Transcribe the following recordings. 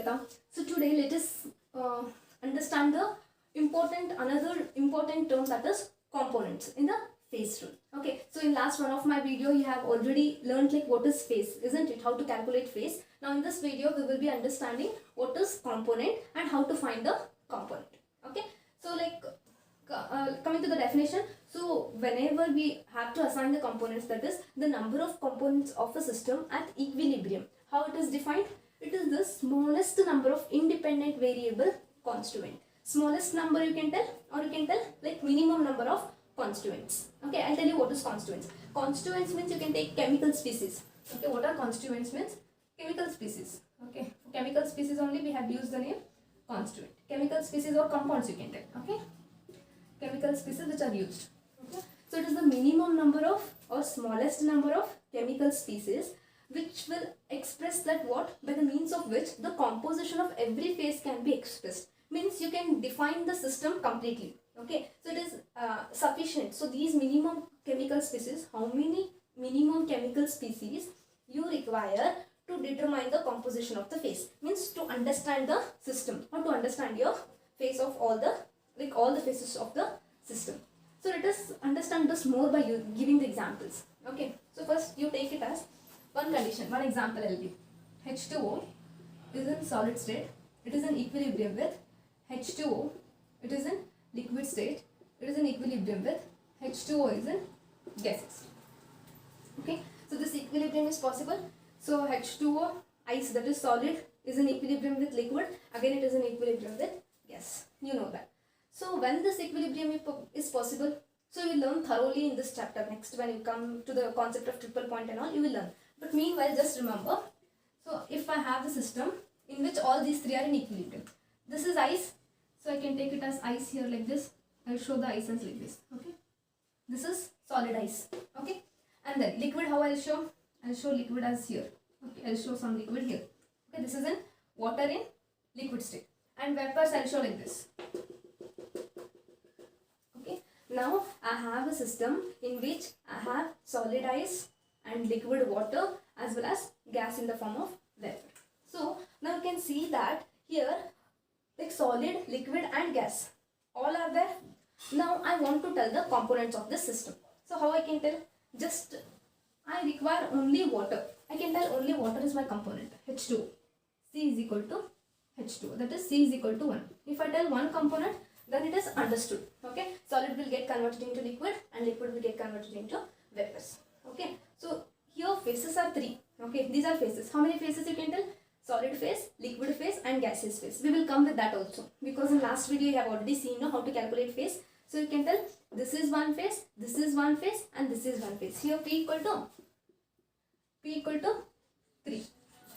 Srilata. So today let us understand the another important term, that is components in the phase rule. Okay, so in last one of my video you have already learned like what is phase, isn't it? How to calculate phase. Now in this video we will be understanding what is component and how to find the component. Okay, so like coming to the definition, so whenever we have to assign the components, that is the number of components of a system at equilibrium. How it is defined? It is the smallest number of independent variable constituent. Smallest number you can tell, or you can tell like minimum number of constituents. Okay, I'll tell you what is constituents. Constituents means you can take chemical species. Okay, what are constituents means? Chemical species. Okay, for chemical species only we have used the name constituent. Chemical species or compounds you can tell. Okay, chemical species which are used. Okay, so it is the minimum number of or smallest number of chemical species which will express that what, by the means of which the composition of every phase can be expressed. Means you can define the system completely. Okay, so it is sufficient. So these minimum chemical species, how many minimum chemical species you require to determine the composition of the phase, means to understand the system or to understand your phase of all the phases of the system. So let us understand this more by giving the examples. Okay, so first you take it as one condition, one example will be H2O is in solid state, it is in equilibrium with H2O, it is in liquid state, it is in equilibrium with H2O is in gases. Okay, so this equilibrium is possible. So H2O, ice, that is solid, is in equilibrium with liquid, again it is in equilibrium with gas, you know that. So when this equilibrium is possible, so you learn thoroughly in this chapter. Next, when you come to the concept of triple point and all, you will learn. But meanwhile, just remember, so if I have the system in which all these three are in equilibrium, this is ice, so I can take it as ice here like this. I will show the ice as like this. Okay, this is solid ice. Okay, and then liquid, how I will show? I will show liquid as here. Okay, I will show some liquid here. Okay, this is in water in liquid state, and vapors I will show like this. Okay, now I have a system in which I have solid ice and liquid water as well as gas in the form of vapor. So now you can see that here like solid, liquid and gas all are there. Now I want to tell the components of this system. So how I can tell? Just I require only water. I can tell only water is my component, H2O. C is equal to H2O, that is C is equal to 1. If I tell one component, then it is understood. Okay, solid will get converted into liquid and liquid will get converted into vapors. Okay, so here phases are 3. Okay, these are phases. How many phases you can tell? Solid phase, liquid phase and gaseous phase. We will come with that also, because in last video you have already seen how to calculate phase. So you can tell this is one phase, this is one phase and this is one phase. Here P equal to 3.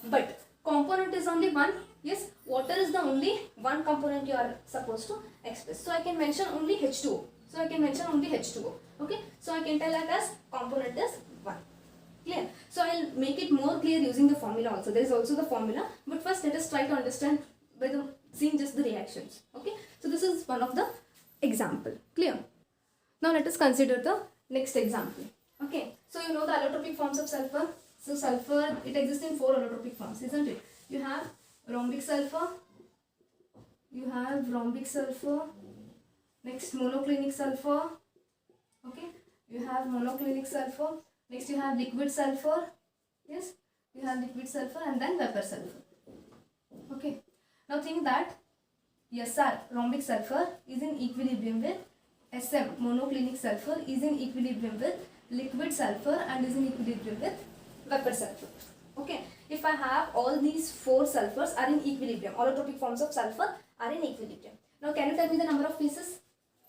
But component is only one. Yes, water is the only one component you are supposed to express. So I can mention only H2O. So I can mention only H2O. Okay, so I can tell that as component is 1. Clear? So I will make it more clear using the formula also. There is also the formula, but first let us try to understand by seeing just the reactions. Okay, so this is one of the example. Clear? Now let us consider the next example. Okay, so you know the allotropic forms of sulfur. So sulfur, it exists in 4 allotropic forms, isn't it? You have rhombic sulfur, next monoclinic sulfur. Okay, you have monoclinic sulfur. Next you have liquid sulfur. Yes, you have liquid sulfur and then vapor sulfur. Okay, now think that SR, rhombic sulfur, is in equilibrium with SM, monoclinic sulfur, is in equilibrium with liquid sulfur and is in equilibrium with vapor sulfur. Okay, if I have all these 4 sulfurs are in equilibrium, allotropic forms of sulfur are in equilibrium. Now can you tell me the number of phases?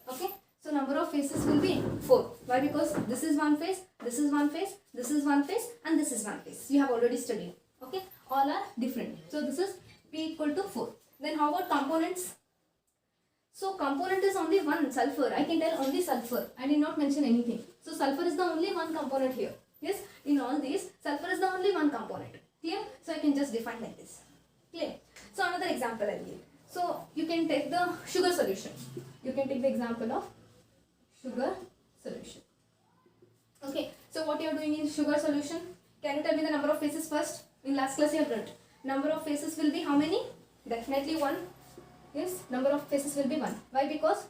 Okay, so number of phases will be 4. Why? Because this is one phase, this is one phase, this is one phase and this is one phase. You have already studied. Okay, all are different. So this is P equal to 4. Then how about components? So component is only one, sulfur. I can tell only sulfur. I did not mention anything. So sulfur is the only one component here. Yes, in all these, sulfur is the only one component. Clear? So I can just define like this. Clear? So another example I will give. So you can take the sugar solution. You can take the example of sugar solution. Okay, so what you are doing in sugar solution? Can you tell me the number of phases first? In last class you have learnt. Number of phases will be how many? Definitely 1. Yes, number of phases will be 1. Why? Because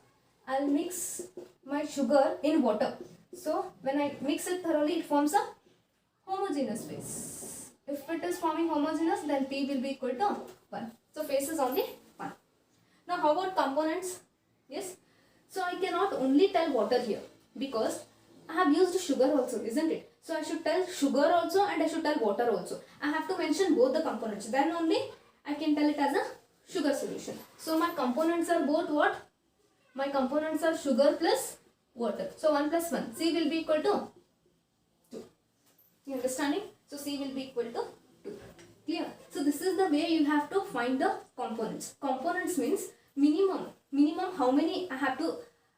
I'll mix my sugar in water. So when I mix it thoroughly, it forms a homogeneous phase. If it is forming homogeneous, then P will be equal to 1. So phase is only 1. Now how about components? Yes. So I cannot only tell water here because I have used sugar also, isn't it? So I should tell sugar also and I should tell water also. I have to mention both the components. Then only I can tell it as a sugar solution. So my components are both what? My components are sugar plus water. So 1 plus 1. C will be equal to 2. You understanding? So C will be equal to 2. Clear? So this is the way you have to find the components. Components means minimum how many I have to,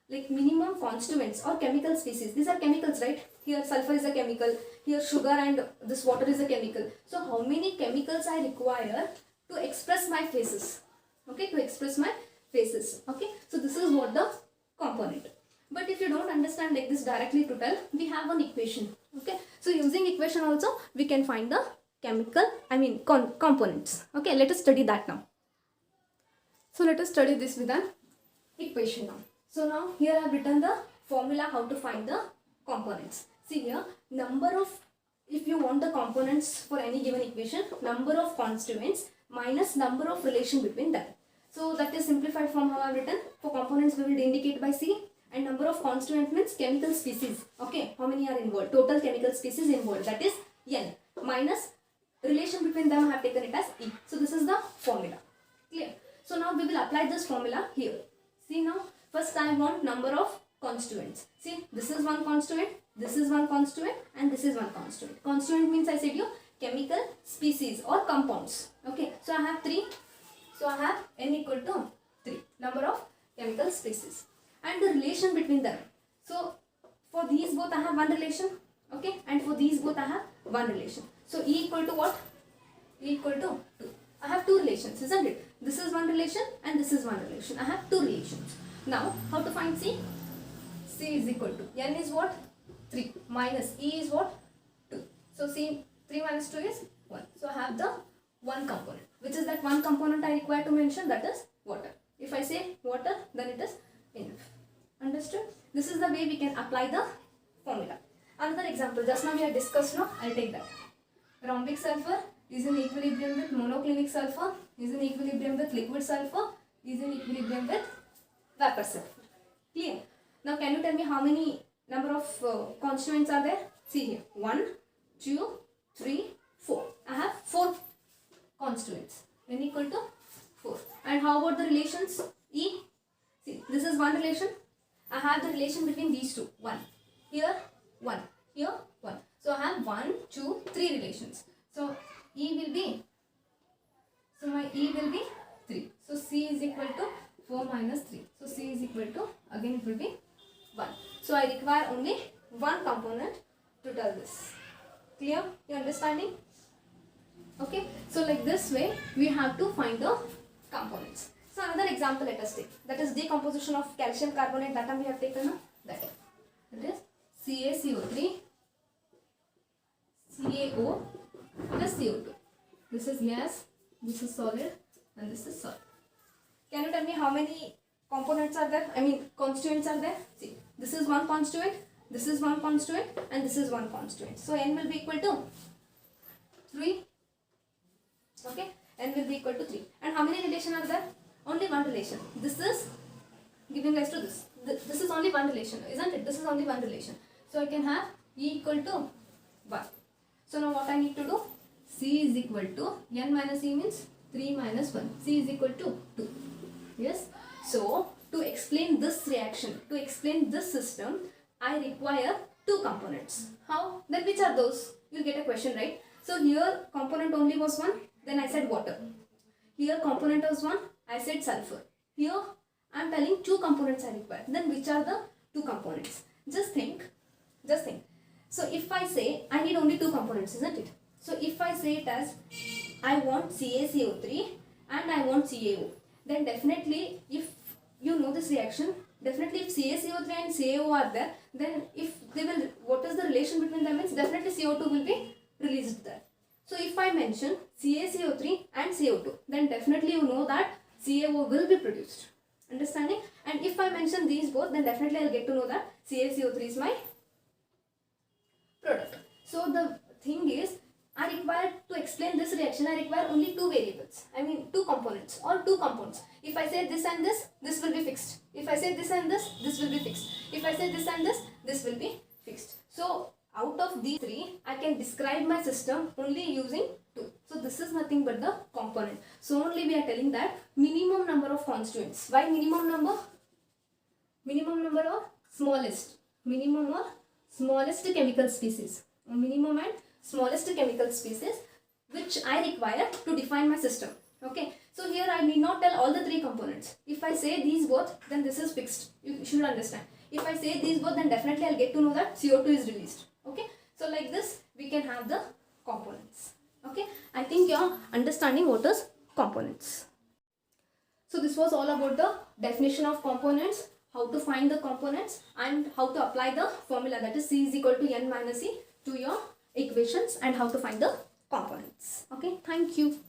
like minimum constituents or chemical species. These are chemicals, right? Here sulfur is a chemical, here sugar and this water is a chemical. So how many chemicals I require to express my phases? Okay, to express my phases. Okay, so this is what the component. But if you don't understand like this directly to tell, we have an equation. Okay, so using equation also we can find the components. Okay, let us study that now. So let us study this with an equation now. So now here I have written the formula how to find the components. See here, if you want the components for any given equation, number of constituents minus number of relation between them. So that is simplified from how I have written. For components we will indicate by C, and number of constituents means chemical species. Okay, how many are involved? Total chemical species involved, that is N, minus relation between them I have taken it as E. So this is the formula. Clear? So now we will apply this formula here. See now, first I want number of constituents. See, this is one constituent, this is one constituent, and this is one constituent. Constituent means I said you chemical species or compounds. Okay, so I have 3. So I have N equal to 3, number of chemical species, and the relation between them. So for these both I have one relation, okay, and for these both I have one relation. So E equal to what? E equal to 2. I have 2 relations, isn't it? This is one relation and this is one relation. I have 2 relations. Now how to find C? C is equal to N is what? 3 minus E is what? 2. So C 3 minus 2 is 1. So I have the one component. Which is that one component I require to mention, that is water. If I say water, then it is enough. Understood? This is the way we can apply the formula. Another example, just now we have discussed, now I'll take that. Rhombic sulfur is in equilibrium with monoclinic sulfur, is in equilibrium with liquid sulfur, is in equilibrium with vapor sulfur. Clear? Now can you tell me how many number of constituents are there? See here, 1, 2, 3, 4. I have 4 constituents. N equal to 4. And how about the relations? E. See, this is one relation. I have the relation between these two. 1. Here, 1. Here, 1. So I have 1, 2, 3 relations. So E will be, so my E will be 3. So C is equal to 4 minus 3. So C is equal to, again it will be 1. So I require only one component to tell this. Clear? You understanding? Okay. So like this way we have to find the components. So another example let us take. That is decomposition of calcium carbonate. That time we have taken that. That is CaCO3 CaO plus CO2. This is gas, this is solid, and this is solid. Can you tell me how many components are there? Constituents are there? See, this is one constituent, this is one constituent, and this is one constituent. So N will be equal to 3. Okay, N will be equal to 3. And how many relations are there? Only one relation. This is giving rise to this. This is only one relation, isn't it? This is only one relation. So I can have E equal to 1. So now what I need to do? C is equal to, N minus E means 3 minus 1. C is equal to 2. Yes. So to explain this reaction, to explain this system, I require 2 components. How? Then which are those? You'll get a question, right? So here component only was 1. Then I said water. Here component was 1. I said sulfur. Here I am telling 2 components I require. Then which are the 2 components? Just think. So if I say I need only 2 components, isn't it? So if I say it as I want CaCO3 and I want CaO, then definitely if you know this reaction, definitely if CaCO3 and CaO are there, then if they will, what is the relation between them means definitely CO2 will be released there. So if I mention CaCO3 and CO2, then definitely you know that CaO will be produced. Understanding? And if I mention these both, then definitely I'll get to know that CaCO3 is my product. So the thing is, I require to explain this reaction, I require only two variables. I mean two components or two compounds. If I say this and this will be fixed. If I say this and this will be fixed. If I say this and this will be fixed. So out of these three, I can describe my system only using two. So this is nothing but the component. So only we are telling that minimum number of constituents. Why minimum number? Minimum number or smallest? Minimum or smallest chemical species. Minimum and smallest chemical species which I require to define my system. Okay. So here I need not tell all the three components. If I say these both, then this is fixed. You should understand. If I say these both, then definitely I'll get to know that CO2 is released. Okay. So like this, we can have the components. Okay. I think you're understanding what is components. So this was all about the definition of components, how to find the components, and how to apply the formula, that is C is equal to N minus E, to your equations, and how to find the components. Okay. Thank you.